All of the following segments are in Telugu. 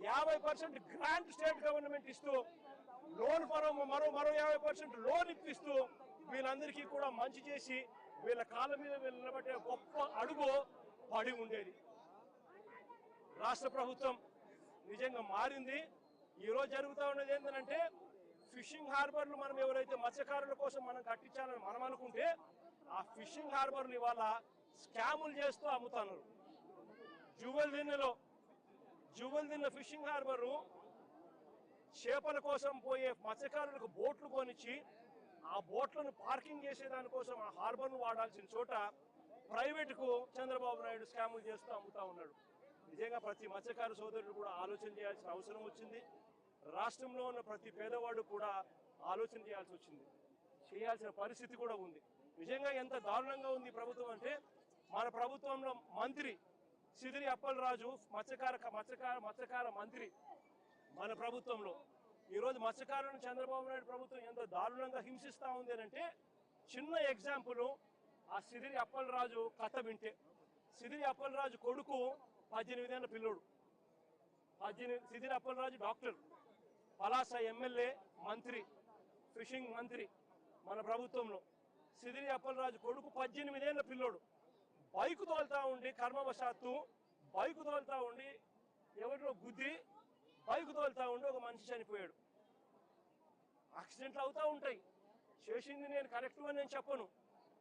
50% గ్రాంట్ స్టేట్ గవర్నమెంట్ ఇస్తూ లోన్ మరో 50% లోన్ ఇప్పిస్తూ వీళ్ళందరికీ కూడా మంచి చేసి వీళ్ళ కాళ్ళ మీద వీళ్ళు నిలబట్టే గొప్ప అడుగు పడి ఉండేది. రాష్ట్ర ప్రభుత్వం నిజంగా మారింది. ఈరోజు జరుగుతూ ఉన్నది ఏంటంటే ఫిషింగ్ హార్బర్లు మనం ఎవరైతే మత్స్యకారుల కోసం మనం కట్టించాలని మనం అనుకుంటే ఆ ఫిషింగ్ హార్బర్లు ఇవాళ స్కాములు చేస్తూ అమ్ముతున్నారు. జువెల్దిన్న ఫిషింగ్ హార్బరు చేపల కోసం పోయే మత్స్యకారులకు బోట్లు కొనిచ్చి ఆ బోట్లను పార్కింగ్ చేసేదానికోసం ఆ హార్బర్ను వాడాల్సిన చోట ప్రైవేటుకు చంద్రబాబు నాయుడు స్కాములు చేస్తూ అమ్ముతా ఉన్నాడు. నిజంగా ప్రతి మత్స్యకారు సోదరుడు కూడా ఆలోచన చేయాల్సిన అవసరం వచ్చింది. రాష్ట్రంలో ఉన్న ప్రతి పేదవాడు కూడా ఆలోచన చేయాల్సిన పరిస్థితి కూడా ఉంది. నిజంగా ఎంత దారుణంగా ఉంది ప్రభుత్వం అంటే మన ప్రభుత్వంలో మంత్రి సిదిరి అప్పలరాజు మత్స్యకార మంత్రి మన ప్రభుత్వంలో ఈరోజు మత్స్యకారులను చంద్రబాబు నాయుడు ప్రభుత్వం ఎంత దారుణంగా హింసిస్తూ ఉంది అంటే చిన్న ఎగ్జాంపుల్ ఆ సిదిరి అప్పలరాజు కథ వింటే సిదిరి అప్పలరాజు కొడుకు 18 ఏళ్ల పిల్లోడు. సిదిరి అప్పలరాజు డాక్టర్, పలాస ఎమ్మెల్యే, మంత్రి, ఫిషింగ్ మంత్రి మన ప్రభుత్వంలో. సిదిరి అప్పలరాజు కొడుకు 18 ఏళ్ల పిల్లోడు బైకు తోలుతా ఉండి కర్మవశాత్తు బైకు తోలుతా ఉండి ఎవరిలో గుద్ది బైకు తోలుతా ఉండి ఒక మనిషి చనిపోయాడు. యాక్సిడెంట్లు అవుతూ ఉంటాయి. చేసింది నేను కరెక్ట్ అని నేను చెప్పను.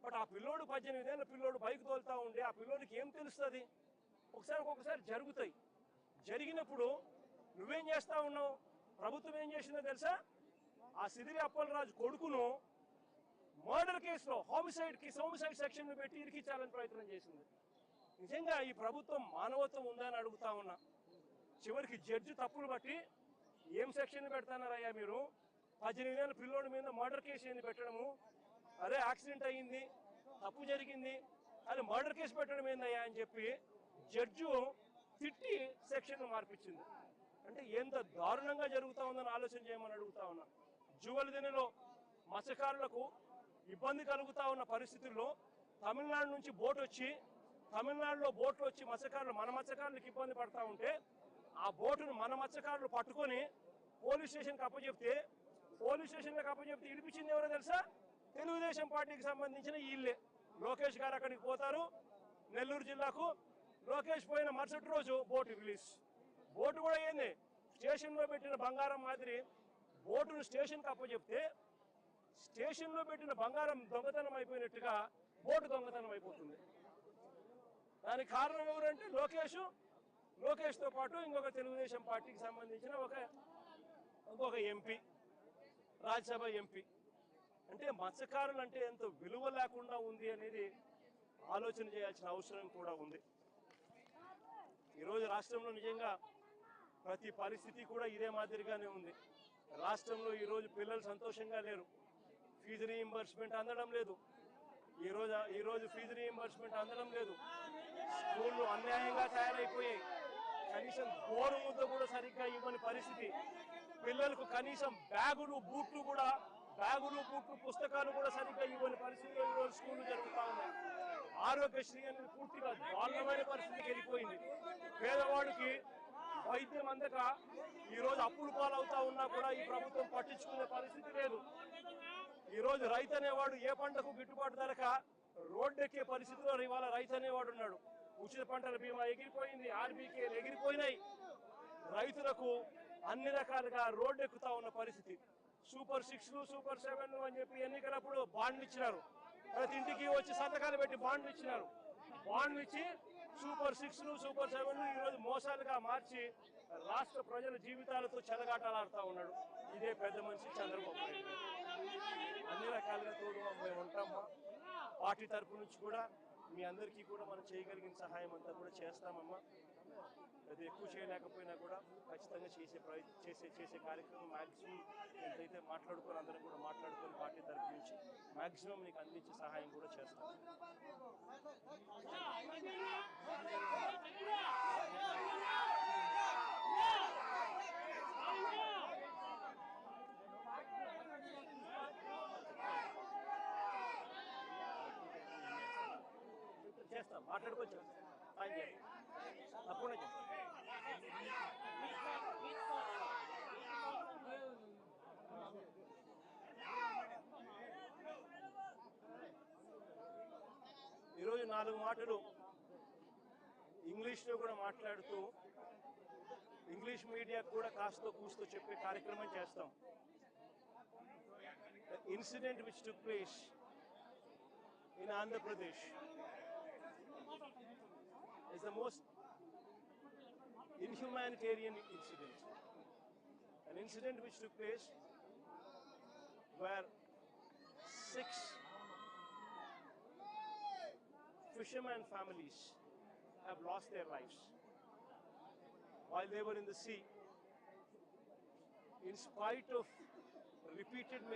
బట్ ఆ పిల్లోడు 18 ఏళ్ల పిల్లోడు బైక్ తోలుతా ఉండి ఆ పిల్లోడికి ఏం తెలుస్తుంది? ఒక్కొక్కసారి జరుగుతాయి. జరిగినప్పుడు నువ్వేం చేస్తా ఉన్నావు? ప్రభుత్వం ఏం చేసిందో తెలుసా? ఆ సిదిరి అప్పలరాజు కొడుకును మర్డర్ కేసులో హోమిసైడ్ సెక్షన్ పెట్టి ఇరికించాలని ప్రయత్నం చేసింది. నిజంగా ఈ ప్రభుత్వం మానవత్వం ఉందని అడుగుతా ఉన్నా. చివరికి జడ్జి తప్పులు బట్టి ఏం సెక్షన్ పెడతానారయ్యా మీరు? 18 ఏళ్ల పిల్లోడి మీద మర్డర్ కేసు ఏంది పెట్టడము? అరే యాక్సిడెంట్ అయ్యింది, తప్పు జరిగింది, అది మర్డర్ కేసు పెట్టడం ఏందయ్యా అని చెప్పి జడ్జు తిట్టి సెక్షన్ మార్పించింది. అంటే ఎంత దారుణంగా జరుగుతూ ఉందని ఆలోచన చేయమని అడుగుతా ఉన్నా. జువెల్దిన్నెలో మత్స్యకారులకు ఇబ్బంది కలుగుతా ఉన్న పరిస్థితుల్లో తమిళనాడు నుంచి తమిళనాడులో బోట్లు వచ్చి మన మత్స్యకారులకు ఇబ్బంది పడతా ఉంటే ఆ బోటును మన మత్స్యకారులు పట్టుకొని పోలీస్ స్టేషన్కి అప్పచెప్తే ఇడిపించింది ఎవరో తెలుసా? తెలుగుదేశం పార్టీకి సంబంధించిన వీళ్ళే. లోకేష్ గారు అక్కడికి పోతారు నెల్లూరు జిల్లాకు. లోకేష్ పోయిన మరుసటి రోజు బోటు రిలీజ్. బోటు కూడా ఏంది, స్టేషన్లో పెట్టిన బంగారం మాదిరి బోటును స్టేషన్కి అప్పచెప్తే స్టేషన్లో పెట్టిన బంగారం దొంగతనం అయిపోయినట్టుగా బోటు దొంగతనం అయిపోతుంది. దానికి కారణం ఎవరంటే లోకేష్తో పాటు ఇంకొక తెలుగుదేశం పార్టీకి సంబంధించిన ఇంకొక ఎంపీ, రాజ్యసభ ఎంపీ. అంటే మత్స్యకారులు అంటే ఎంత విలువ లేకుండా ఉంది అనేది ఆలోచన చేయాల్సిన అవసరం కూడా ఉంది. ఈరోజు రాష్ట్రంలో నిజంగా ప్రతి పరిస్థితి కూడా ఇదే మాదిరిగానే ఉంది. రాష్ట్రంలో ఈరోజు పిల్లలు సంతోషంగా లేరు. ఫీజు రీయింబర్స్మెంట్ అందడం లేదు. ఈరోజు ఫీజు రీయింబర్స్మెంట్ అందడం లేదు. స్కూళ్ళు అన్యాయంగా తయారైపోయాయి. కనీసం గోరు ముద్ద కూడా సరిగ్గా ఇవ్వని పరిస్థితి. పిల్లలకు కనీసం బ్యాగులు బూట్లు పుస్తకాలు కూడా సరిగ్గా ఇవ్వని పరిస్థితిలో ఈరోజు స్కూళ్ళు జరుగుతూ ఉన్నాయి. ఆరోగ్యశ్రీ అనేది పూర్తిగా దారుణమైన పరిస్థితికి వెళ్ళిపోయింది. పేదవాడికి వైద్యం అందక ఈరోజు అప్పులు పాలవుతా ఉన్నా కూడా ఈ ప్రభుత్వం పట్టించుకునే పరిస్థితి లేదు. ఈరోజు రైతు అనేవాడు ఏ పంటకు గిట్టుబాటు ధరక రోడ్డెక్కే పరిస్థితిలో ఇవాళ రైతు అనేవాడు ఉన్నాడు. ఉచిత పంటల బీమా ఎగిరిపోయింది, ఆర్బీకేలు ఎగిరిపోయినాయి. రైతులకు అన్ని రకాలుగా రోడ్డెక్కుతా ఉన్న పరిస్థితి. సూపర్ 6లు సూపర్ 7లు అని చెప్పి ఎన్నికలప్పుడు బాండ్లు ఇచ్చినారు. ప్రతి ఇంటికి వచ్చి సంతకాలు పెట్టి బాండ్లు ఇచ్చినారు. బాండ్లు ఇచ్చి సూపర్ 6లు సూపర్ 7లు ఈరోజు మోసాలుగా మార్చి రాష్ట్ర ప్రజల జీవితాలతో చెలగాటలాడుతూ ఉన్నాడు ఇదే పెద్ద మనిషి చంద్రబాబు నాయుడు. అన్ని రకాలుగా తోడు మేము ఉంటాము. పార్టీ తరపు నుంచి కూడా మీ అందరికీ కూడా మనం చేయగలిగిన సహాయం అంతా కూడా చేస్తామమ్మా. అది ఎక్కువ చేయలేకపోయినా కూడా ఖచ్చితంగా చేసే కార్యక్రమం మ్యాక్సిమం ఎంతైతే మాట్లాడుకొని అందరం కూడా మాట్లాడుకొని పార్టీ తరపు నుంచి మ్యాక్సిమం నీకు అందించే సహాయం కూడా చేస్తాం. చేస్తాం, మాట్లాడుకోవచ్చు. తప్పకుండా చేస్తాం. నాలుగు మాటలు ఇంగ్లీష్లో కూడా మాట్లాడుతూ ఇంగ్లీష్ మీడియా కూడా కాస్తో కూస్తో చెప్పే కార్యక్రమం చేస్తాం. The incident which took place in Andhra Pradesh is the most inhumanitarian incident. An incident which took place where 6 fisherman families have lost their lives while they were in the sea, in spite of repeated